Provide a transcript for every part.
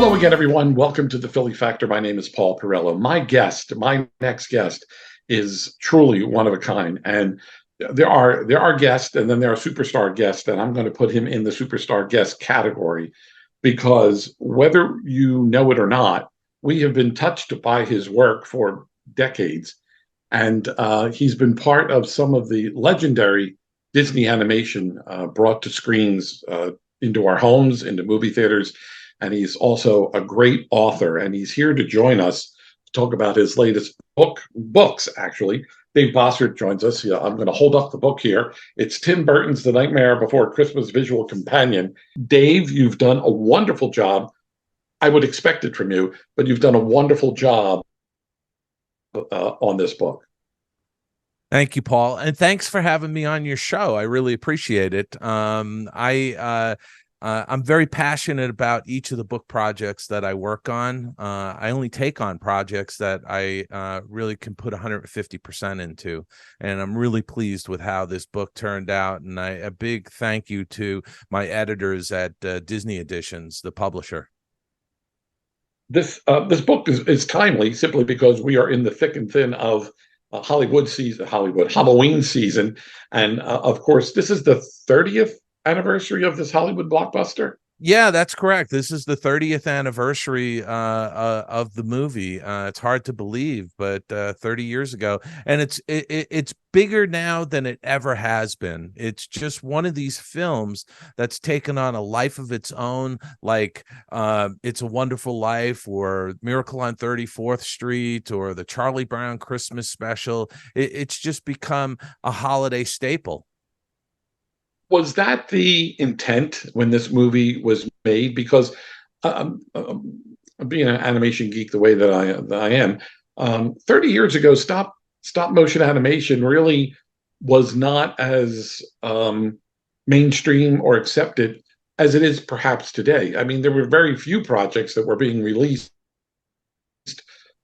Hello again, everyone. Welcome to the Philly Factor. My name is Paul Perrello. My next guest, is truly one of a kind. And there are guests, and then there are superstar guests, and I'm going to put him in the superstar guest category because whether you know it or not, we have been touched by his work for decades, and he's been part of some of the legendary Disney animation brought to screens into our homes, into movie theaters, and he's also a great author. And he's here to join us to talk about his latest books. Actually, Dave Bossert joins us. Yeah, I'm going to hold up the book here. It's Tim Burton's The Nightmare Before Christmas visual companion. Dave, you've done a wonderful job. I would expect it from you, but you've done a wonderful job on this book. Thank you, Paul, and thanks for having me on your show. I really appreciate it. I'm very passionate about each of the book projects that I work on. I only take on projects that I really can put 150% into, and I'm really pleased with how this book turned out. And a big thank you to my editors at Disney Editions, the publisher. This book is timely simply because we are in the thick and thin of Halloween season, and of course, this is the 30th anniversary of this Hollywood blockbuster. Yeah, that's correct. This is the 30th anniversary of the movie. It's hard to believe, but 30 years ago, and it's bigger now than it ever has been. It's just one of these films that's taken on a life of its own, like It's a Wonderful Life or Miracle on 34th Street or the Charlie Brown Christmas special. It's just become a holiday staple. Was that the intent when this movie was made? Because being an animation geek the way that I am, 30 years ago, stop motion animation really was not as mainstream or accepted as it is perhaps today. I mean, there were very few projects that were being released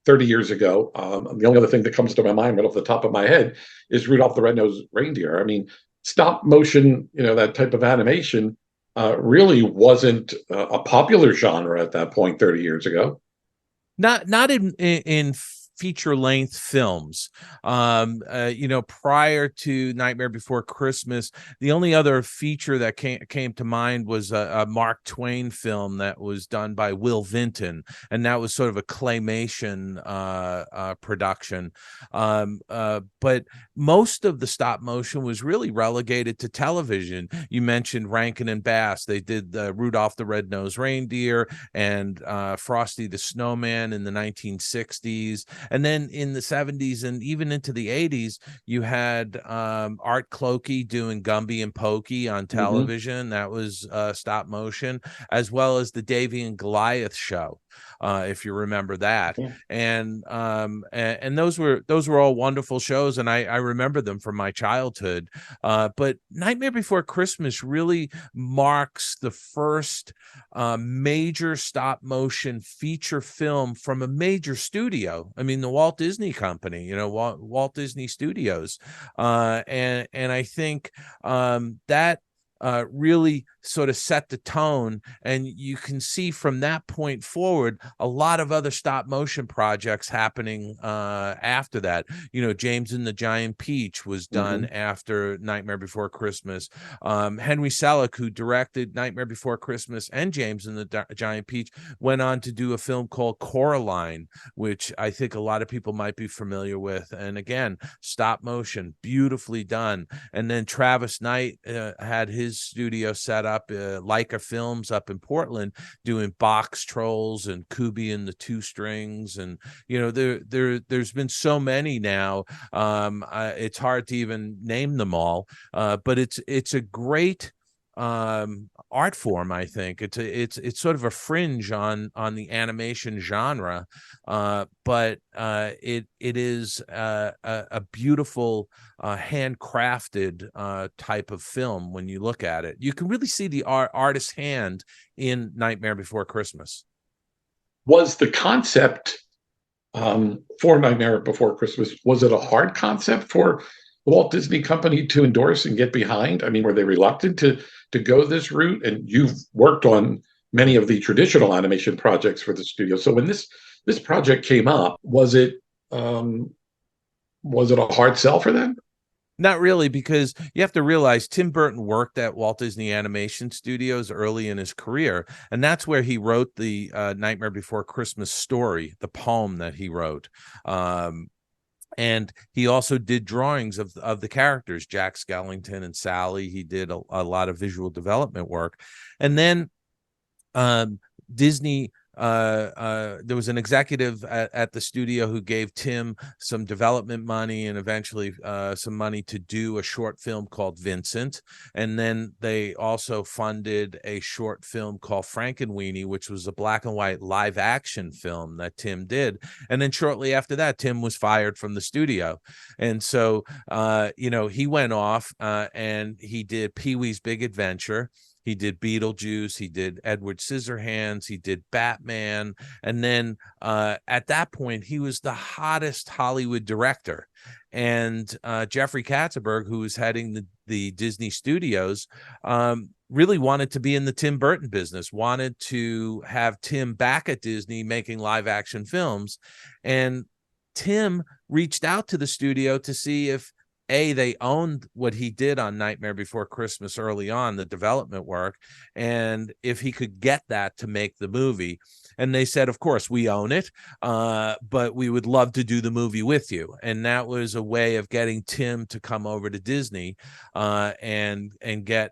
30 years ago. The only other thing that comes to my mind right off the top of my head is Rudolph the Red-Nosed Reindeer. I mean, stop motion, that type of animation really wasn't a popular genre at that point 30 years ago. Not in feature length films. Prior to Nightmare Before Christmas, the only other feature that came to mind was a Mark Twain film that was done by Will Vinton, and that was sort of a claymation production. But most of the stop motion was really relegated to television. You mentioned Rankin and Bass. They did Rudolph the Red-Nosed Reindeer and Frosty the Snowman in the 1960s. And then in the 70s and even into the 80s, you had Art Clokey doing Gumby and Pokey on television. Mm-hmm. That was stop motion, as well as the Davy and Goliath show, if you remember that. Yeah. And those were all wonderful shows, and I remember them from my childhood. But Nightmare Before Christmas really marks the first major stop motion feature film from a major studio. I mean, the Walt Disney Company, Walt Disney Studios, and I think that really sort of set the tone, and you can see from that point forward a lot of other stop motion projects happening after that. James and the Giant Peach was done after Nightmare Before Christmas. Henry Selick, who directed Nightmare Before Christmas and James and the Giant Peach, went on to do a film called Coraline, which I think a lot of people might be familiar with, and again, stop motion, beautifully done. And then Travis Knight had his studio set up, Leica Films up in Portland, doing Box Trolls and Kubi and the Two Strings, and there's been so many now. It's hard to even name them all, but it's a great art form. I think it's sort of a fringe on the animation genre, but it is a beautiful handcrafted type of film. When you look at it, you can really see the artist's hand in Nightmare Before Christmas. Was the concept for Nightmare Before Christmas, was it a hard concept for the Walt Disney Company to endorse and get behind? I mean, were they reluctant to go this route? And you've worked on many of the traditional animation projects for the studio. So when this project came up, um, was it a hard sell for them? Not really, because you have to realize Tim Burton worked at Walt Disney Animation Studios early in his career, and that's where he wrote the Nightmare Before Christmas story, the poem that he wrote. And he also did drawings of the characters, Jack Skellington and Sally. He did a lot of visual development work. And then Disney, there was an executive at the studio who gave Tim some development money and eventually some money to do a short film called Vincent. And then they also funded a short film called Frankenweenie, which was a black and white live action film that Tim did. And then shortly after that, Tim was fired from the studio. And so, he went off and he did Pee-wee's Big Adventure. He did Beetlejuice. He did Edward Scissorhands. He did Batman. And then at that point, he was the hottest Hollywood director. And Jeffrey Katzenberg, who was heading the Disney Studios, really wanted to be in the Tim Burton business, wanted to have Tim back at Disney making live action films. And Tim reached out to the studio to see if they owned what he did on Nightmare Before Christmas early on, the development work, and if he could get that to make the movie. And they said, of course, we own it, but we would love to do the movie with you. And that was a way of getting Tim to come over to Disney and get,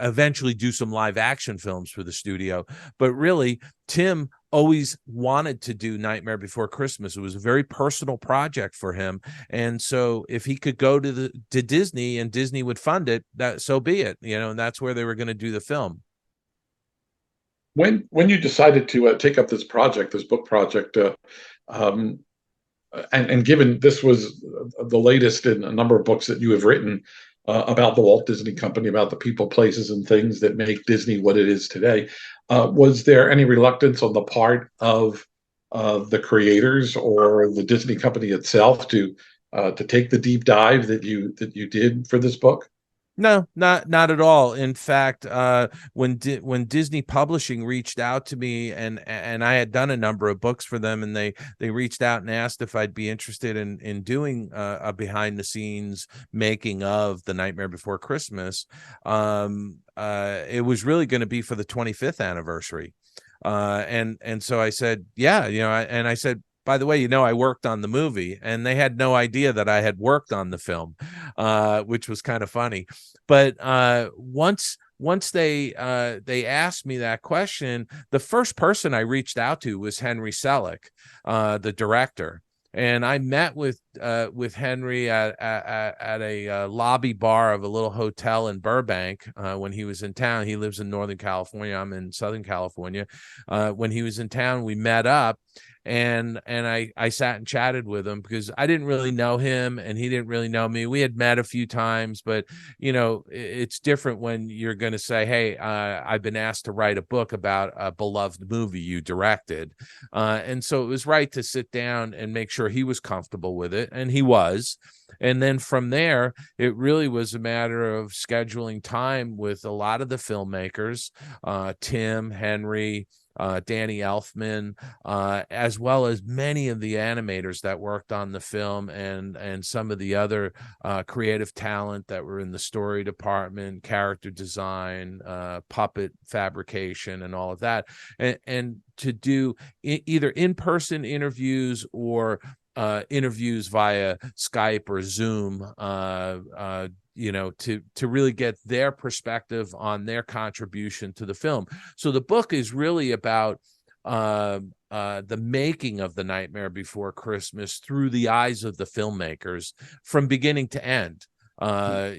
eventually do some live action films for the studio. But really, Tim always wanted to do Nightmare Before Christmas. It was a very personal project for him. And so if he could go to Disney and Disney would fund it, that so be it, and that's where they were going to do the film. When you decided to take up this project, this book project, um, and given this was the latest in a number of books that you have written about the Walt Disney Company, about the people, places, and things that make Disney what it is today, was there any reluctance on the part of the creators or the Disney Company itself to take the deep dive that you did for this book? No, not at all. In fact, when Disney Publishing reached out to me, and I had done a number of books for them, and they reached out and asked if I'd be interested in doing a behind the scenes making of The Nightmare Before Christmas, it was really going to be for the 25th anniversary. And so I said, yeah, and I said, by the way, I worked on the movie, and they had no idea that I had worked on the film, which was kind of funny. But once they asked me that question, the first person I reached out to was Henry Selick, the director. And I met with Henry at a lobby bar of a little hotel in Burbank when he was in town. He lives in Northern California. I'm in Southern California. When he was in town, we met up. And I sat and chatted with him because I didn't really know him and he didn't really know me. We had met a few times, but it's different when you're going to say, hey, I've been asked to write a book about a beloved movie you directed. And so it was right to sit down and make sure he was comfortable with it. And he was. And then from there, it really was a matter of scheduling time with a lot of the filmmakers, Tim, Henry, Danny Elfman, as well as many of the animators that worked on the film, and some of the other creative talent that were in the story department, character design, puppet fabrication, and all of that, and to do either in-person interviews or interviews via Skype or Zoom, to really get their perspective on their contribution to the film. So the book is really about the making of The Nightmare Before Christmas through the eyes of the filmmakers from beginning to end. There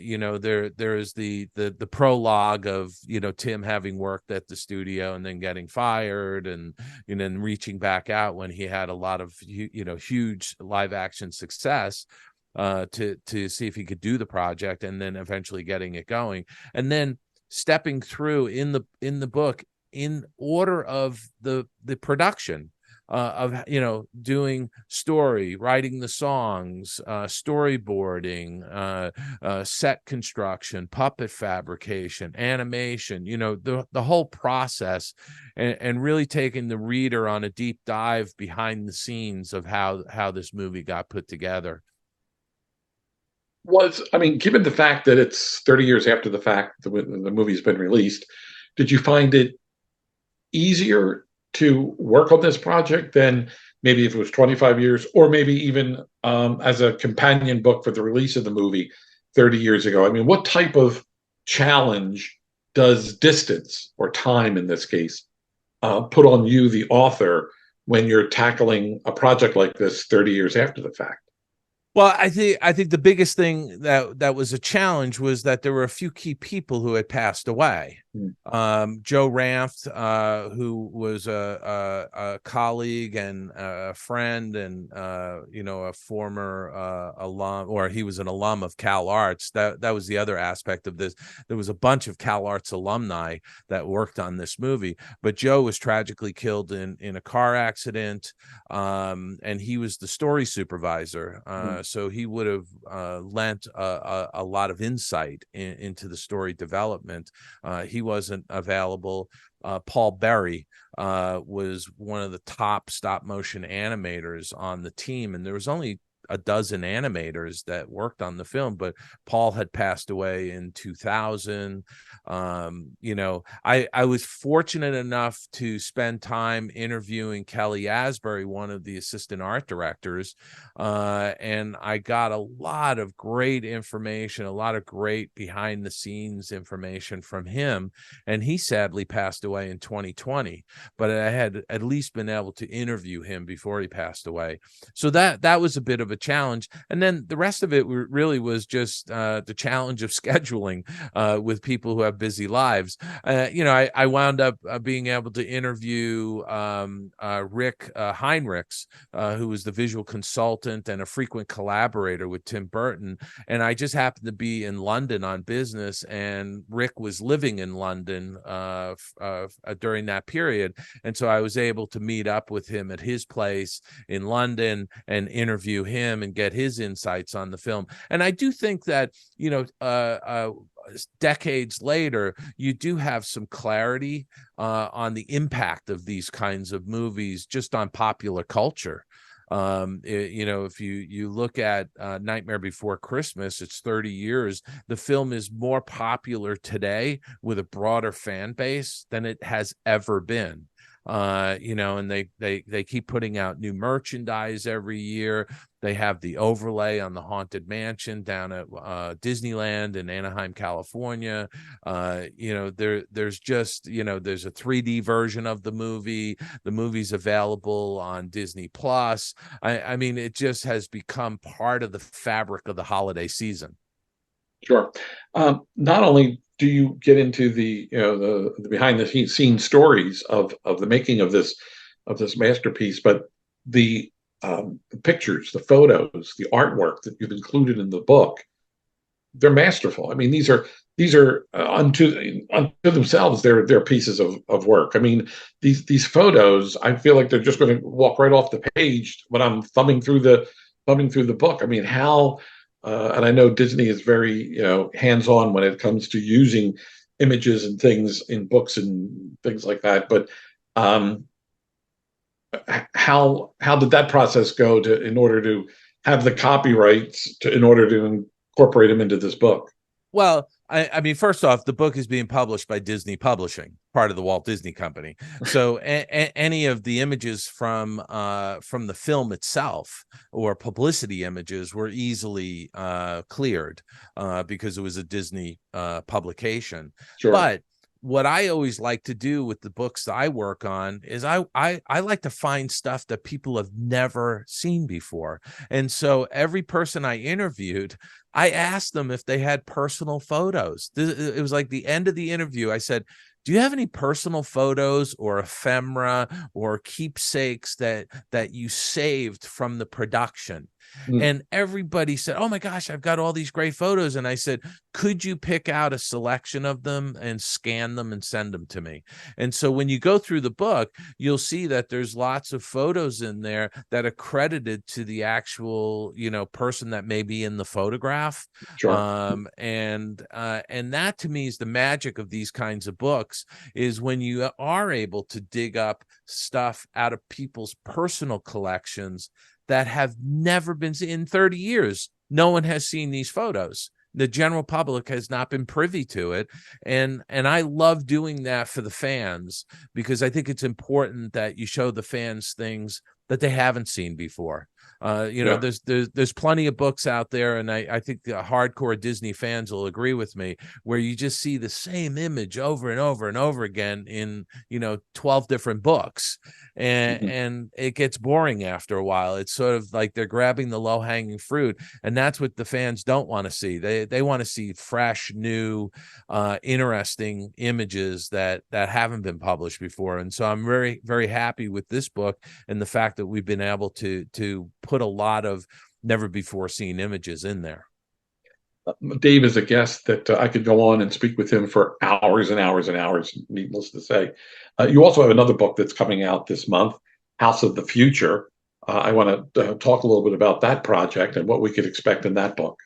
is the prologue of Tim having worked at the studio and then getting fired, and then reaching back out when he had a lot of huge live action success to see if he could do the project, and then eventually getting it going, and then stepping through in the book in order of the production. of doing story, writing the songs, storyboarding, set construction, puppet fabrication, animation, the whole process, and really taking the reader on a deep dive behind the scenes of how this movie got put together. Given the fact that it's 30 years after the fact the movie's been released, did you find it easier to work on this project than maybe if it was 25 years, or maybe even as a companion book for the release of the movie 30 years ago? I mean, what type of challenge does distance, or time in this case, put on you, the author, when you're tackling a project like this 30 years after the fact? Well, I think the biggest thing that was a challenge was that there were a few key people who had passed away. Mm. Joe Ranft, who was a colleague and a friend, and a former alum, or he was an alum of Cal Arts. That was the other aspect of this. There was a bunch of Cal Arts alumni that worked on this movie, but Joe was tragically killed in a car accident, and he was the story supervisor. So he would have lent a lot of insight into the story development. He wasn't available. Paul Berry was one of the top stop motion animators on the team, and there was only a dozen animators that worked on the film, but Paul had passed away in 2000. I was fortunate enough to spend time interviewing Kelly Asbury, one of the assistant art directors, and I got a lot of great information, a lot of great behind the scenes information from him. And he sadly passed away in 2020, but I had at least been able to interview him before he passed away. So that was a bit of a challenge. And then the rest of it really was just the challenge of scheduling with people who have busy lives. I wound up being able to interview Rick Heinrichs, who was the visual consultant and a frequent collaborator with Tim Burton. And I just happened to be in London on business, and Rick was living in London during that period. And so I was able to meet up with him at his place in London and interview him and get his insights on the film. And I do think that, decades later, you do have some clarity on the impact of these kinds of movies just on popular culture. If you look at Nightmare Before Christmas, it's 30 years. The film is more popular today with a broader fan base than it has ever been. And they keep putting out new merchandise every year. They have the overlay on the Haunted Mansion down at Disneyland in Anaheim, California. There's just, there's a 3D version of the movie. The movie's available on Disney Plus. I mean, it just has become part of the fabric of the holiday season. Sure. Not only do you get into the behind the scenes stories of the making of this masterpiece, but the pictures, the photos, the artwork that you've included in the book, they're masterful. I mean, these are unto themselves, they're pieces of work. I mean, these photos, I feel like they're just going to walk right off the page when I'm thumbing through the book. I mean, how and I know Disney is very hands-on when it comes to using images and things in books and things like that. But how did that process go in order to have the copyrights in order to incorporate them into this book? Well, I mean, first off, the book is being published by Disney Publishing, part of the Walt Disney Company. So any of the images from the film itself or publicity images were easily cleared because it was a Disney publication. Sure. But what I always like to do with the books that I work on is I like to find stuff that people have never seen before. And so every person I interviewed, I asked them if they had personal photos. It was like the end of the interview. I said, do you have any personal photos or ephemera or keepsakes that you saved from the production? Mm. And everybody said, oh my gosh, I've got all these great photos. And I said, could you pick out a selection of them and scan them and send them to me? And so when you go through the book, you'll see that there's lots of photos in there that are credited to the actual, person that may be in the photograph. Sure. And that to me is the magic of these kinds of books, is when you are able to dig up stuff out of people's personal collections that have never been seen in 30 years. No one has seen these photos. The general public has not been privy to it. And I love doing that for the fans, because I think it's important that you show the fans things that they haven't seen before. Yeah. There's plenty of books out there, and I think the hardcore Disney fans will agree with me, where you just see the same image over and over and over again in 12 different books, Mhm. and it gets boring after a while. It's sort of like they're grabbing the low-hanging fruit, and that's what the fans don't want to see. They want to see fresh, new, interesting images that haven't been published before. And so I'm very, very happy with this book and the fact that we've been able to put a lot of never before seen images in there. Dave is a guest that I could go on and speak with him for hours and hours and hours, needless to say. You also have another book that's coming out this month, House of the Future. I want to talk a little bit about that project and what we could expect in that book.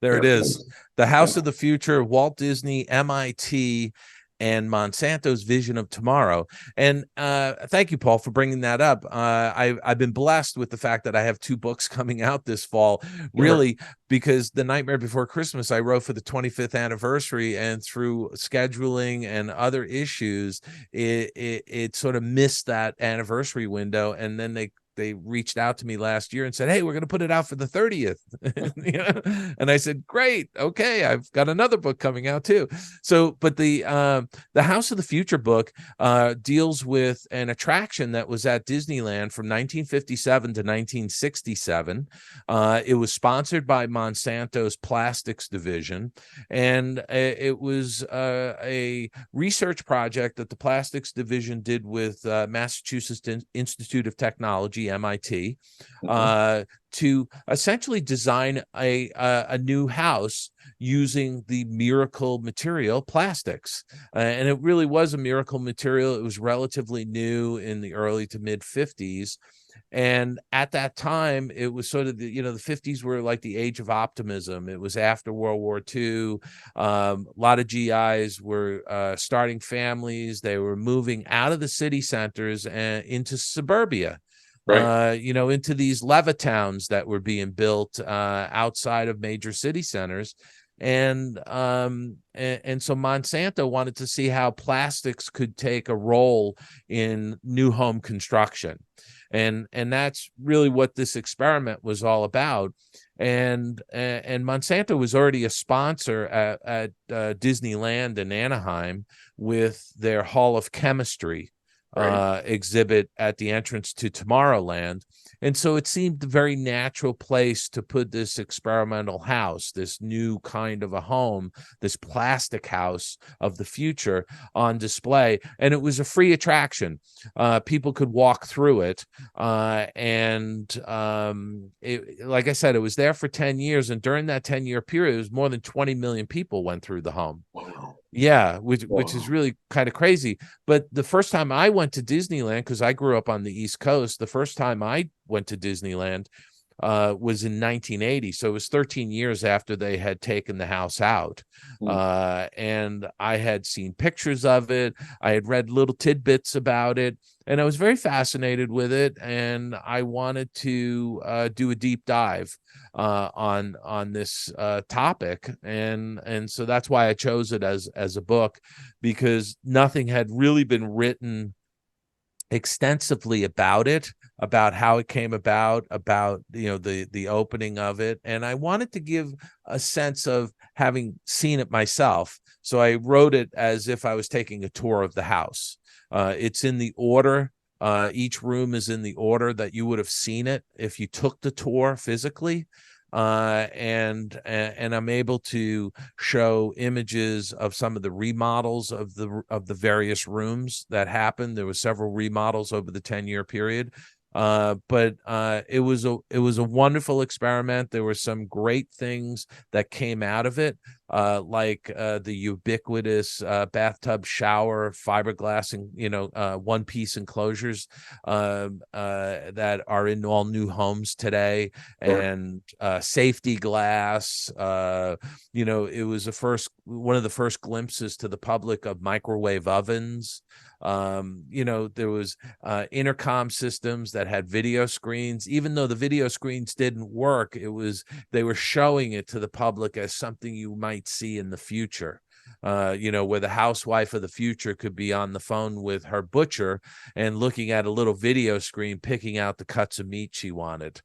There it is. The House Yeah. of the Future, Walt Disney, MIT, and Monsanto's Vision of Tomorrow. And thank you, Paul, for bringing that up. I've been blessed with the fact that I have two books coming out this fall, really, because The Nightmare Before Christmas I wrote for the 25th anniversary, and through scheduling and other issues, it sort of missed that anniversary window. And then they reached out to me last year and said, hey, we're going to put it out for the 30th. And I said, great. Okay. I've got another book coming out too. So, but the House of the Future book deals with an attraction that was at Disneyland from 1957 to 1967. It was sponsored by Monsanto's plastics division. And it was a research project that the plastics division did with Massachusetts Institute of Technology, MIT, to essentially design a new house using the miracle material plastics. And it really was a miracle material. It was relatively new in the early to mid 50s. And at that time, it was sort of the 50s were like the age of optimism. It was after World War II. A lot of GIs were starting families. They were moving out of the city centers and into suburbia. Right. Into these Levitowns that were being built outside of major city centers. And so Monsanto wanted to see how plastics could take a role in new home construction. And that's really what this experiment was all about. And Monsanto was already a sponsor at Disneyland in Anaheim with their Hall of Chemistry exhibit at the entrance to Tomorrowland. And so it seemed a very natural place to put this experimental house, this new kind of a home, this plastic house of the future, on display. And it was a free attraction. People could walk through it. Like I said, it was there for 10 years. And during that 10-year period, it was more than 20 million people went through the home. Wow. Yeah, which is really kind of crazy. But the first time I went to Disneyland, because I grew up on the East Coast, the first time I went to Disneyland was in 1980. So it was 13 years after they had taken the house out. And I had seen pictures of it. I had read little tidbits about it. And I was very fascinated with it, and I wanted to do a deep dive on this topic, and so that's why I chose it as a book, because nothing had really been written extensively about it, about how it came about the opening of it, and I wanted to give a sense of having seen it myself. So I wrote it as if I was taking a tour of the house. It's in the order. Each room is in the order that you would have seen it if you took the tour physically. And I'm able to show images of some of the remodels of the various rooms that happened. There were several remodels over the 10-year period. But it was a wonderful experiment. There were some great things that came out of it, like the ubiquitous bathtub shower, fiberglass, and one-piece enclosures that are in all new homes today, Sure. and safety glass. It was one of the first glimpses to the public of microwave ovens. There was intercom systems that had video screens. Even though the video screens didn't work, they were showing it to the public as something you might see in the future. Where the housewife of the future could be on the phone with her butcher and looking at a little video screen, picking out the cuts of meat she wanted.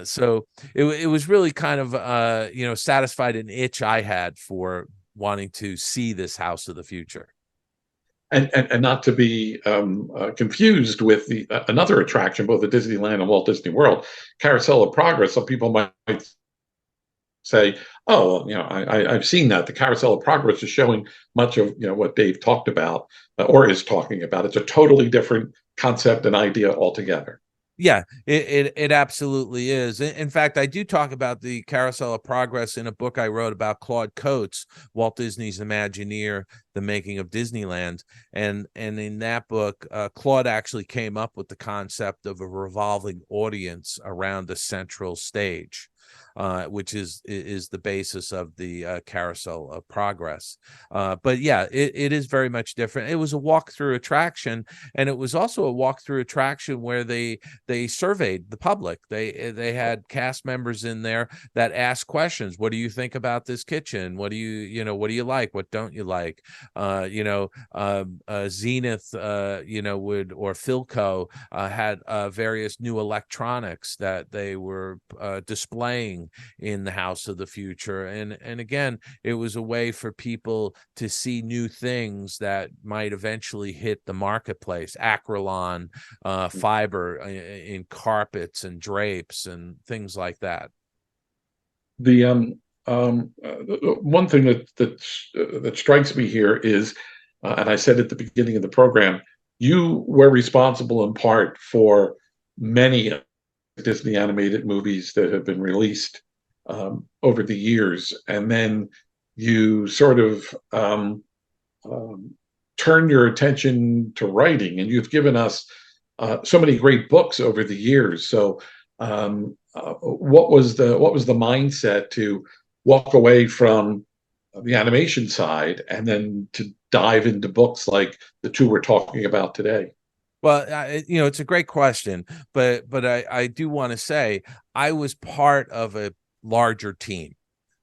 So it was really kind of, satisfied an itch I had for wanting to see this house of the future. And not to be confused with the another attraction, both at Disneyland and Walt Disney World, Carousel of Progress. Some people might say, "Oh, well, I've seen that. The Carousel of Progress is showing much of what Dave talked about or is talking about. It's a totally different concept and idea altogether." Yeah, it absolutely is. In fact, I do talk about the Carousel of Progress in a book I wrote about Claude Coates, Walt Disney's Imagineer, The Making of Disneyland. And in that book, Claude actually came up with the concept of a revolving audience around the central stage, which is the basis of the Carousel of Progress. But yeah, it is very much different. It was a walkthrough attraction, and it was also a walkthrough attraction where they surveyed the public. They had cast members in there that asked questions. What do you think about this kitchen? What do you like? What don't you like? Zenith, or Philco had various new electronics that they were displaying in the House of the Future. And again, it was a way for people to see new things that might eventually hit the marketplace. Acrylon fiber in carpets and drapes and things like that. The one thing that strikes me here is, and I said at the beginning of the program, you were responsible in part for many Disney animated movies that have been released over the years, and then you sort of turn your attention to writing, and you've given us so many great books over the years. So, what was the mindset to walk away from the animation side and then to dive into books like the two we're talking about today? Well, it's a great question, but I do want to say I was part of a larger team.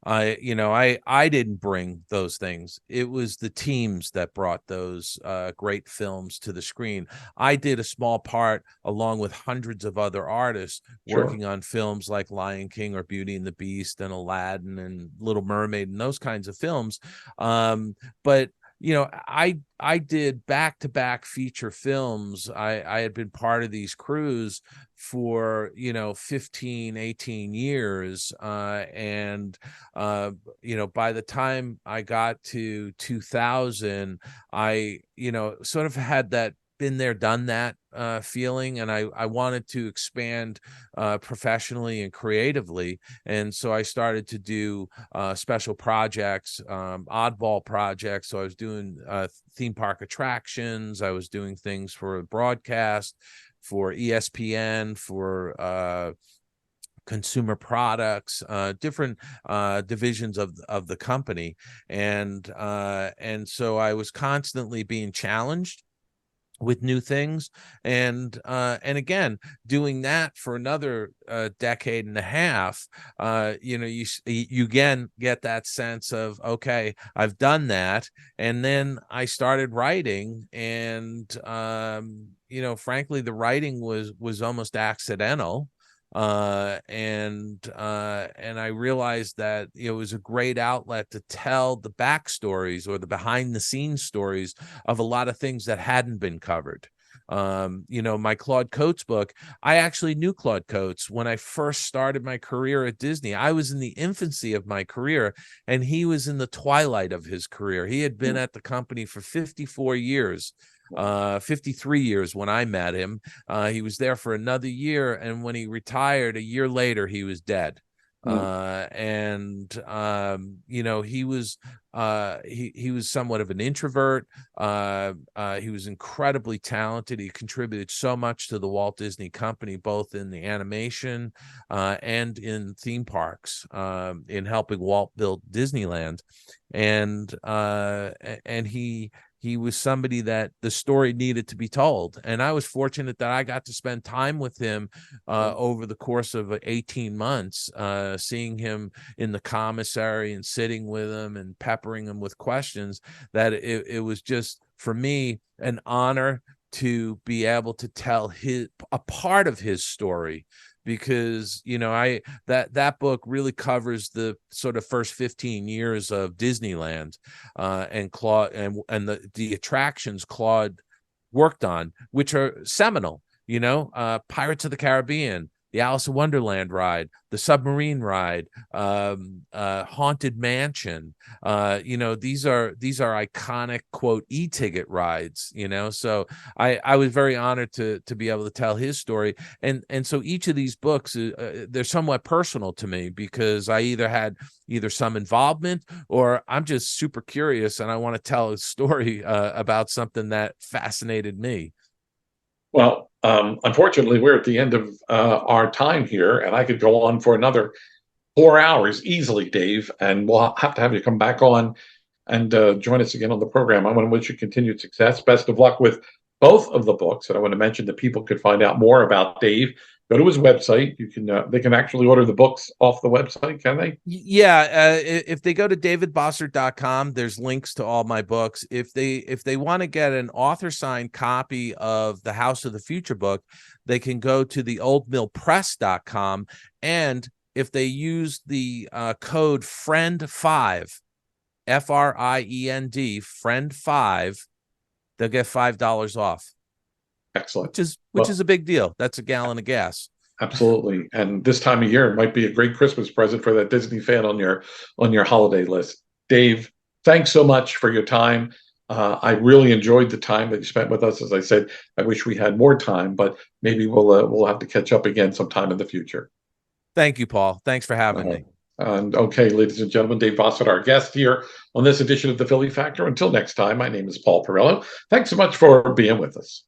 I didn't bring those things. It was the teams that brought those great films to the screen. I did a small part along with hundreds of other artists Sure. working on films like Lion King or Beauty and the Beast and Aladdin and Little Mermaid and those kinds of films. But I did back-to-back feature films. I had been part of these crews for 15, 18 years, and by the time I got to 2000, I sort of had that been there, done that feeling, and I wanted to expand professionally and creatively. And so I started to do special projects, oddball projects. So I was doing theme park attractions. I was doing things for broadcast, for ESPN, for consumer products, different divisions of the company. And so I was constantly being challenged with new things, and again, doing that for another decade and a half. You again get that sense of, okay, I've done that. And then I started writing, and frankly, the writing was almost accidental. And I realized that it was a great outlet to tell the backstories or the behind the scenes stories of a lot of things that hadn't been covered. My Claude Coates book, I actually knew Claude Coates when I first started my career at Disney. I was in the infancy of my career, and he was in the twilight of his career. He had been at the company for 54 years. 53 years when I met him. He was there for another year, and when he retired a year later, he was dead. And you know, he was somewhat of an introvert. He was incredibly talented. He contributed so much to the Walt Disney Company, both in the animation and in theme parks, in helping Walt build Disneyland. And he was somebody that the story needed to be told. And I was fortunate that I got to spend time with him over the course of 18 months, seeing him in the commissary and sitting with him and peppering him with questions, that it was just, for me, an honor to be able to tell a part of his story. Because, you know, that book really covers the sort of first 15 years of Disneyland, and Claude and the attractions Claude worked on, which are seminal. You know, Pirates of the Caribbean, the Alice in Wonderland ride, the submarine ride, Haunted Mansion. You know, these are iconic, quote, e-ticket rides. You know, so I was very honored to be able to tell his story, and so each of these books, they're somewhat personal to me, because I either had some involvement, or I'm just super curious and I want to tell a story about something that fascinated me. Well, unfortunately, we're at the end of our time here, and I could go on for another 4 hours easily, Dave. And we'll have to have you come back on and join us again on the program. I want to wish you continued success. Best of luck with both of the books. And I want to mention that people could find out more about Dave. Go to his website. You can they can actually order the books off the website, can they? Yeah, if they go to davidbossert.com, there's links to all my books. If they want to get an author signed copy of the House of the Future book, they can go to the oldmillpress.com, and if they use the code FRIEND5, FRIEND, FRIEND5, they'll get $5 off. Excellent. Which is a big deal. That's a gallon of gas. Absolutely. And this time of year, it might be a great Christmas present for that Disney fan on your holiday list. Dave, thanks so much for your time. I really enjoyed the time that you spent with us. As I said, I wish we had more time, but maybe we'll have to catch up again sometime in the future. Thank you, Paul. Thanks for having me. And okay, ladies and gentlemen, Dave Bossert, our guest here on this edition of the Philly Factor. Until next time, my name is Paul Perrello. Thanks so much for being with us.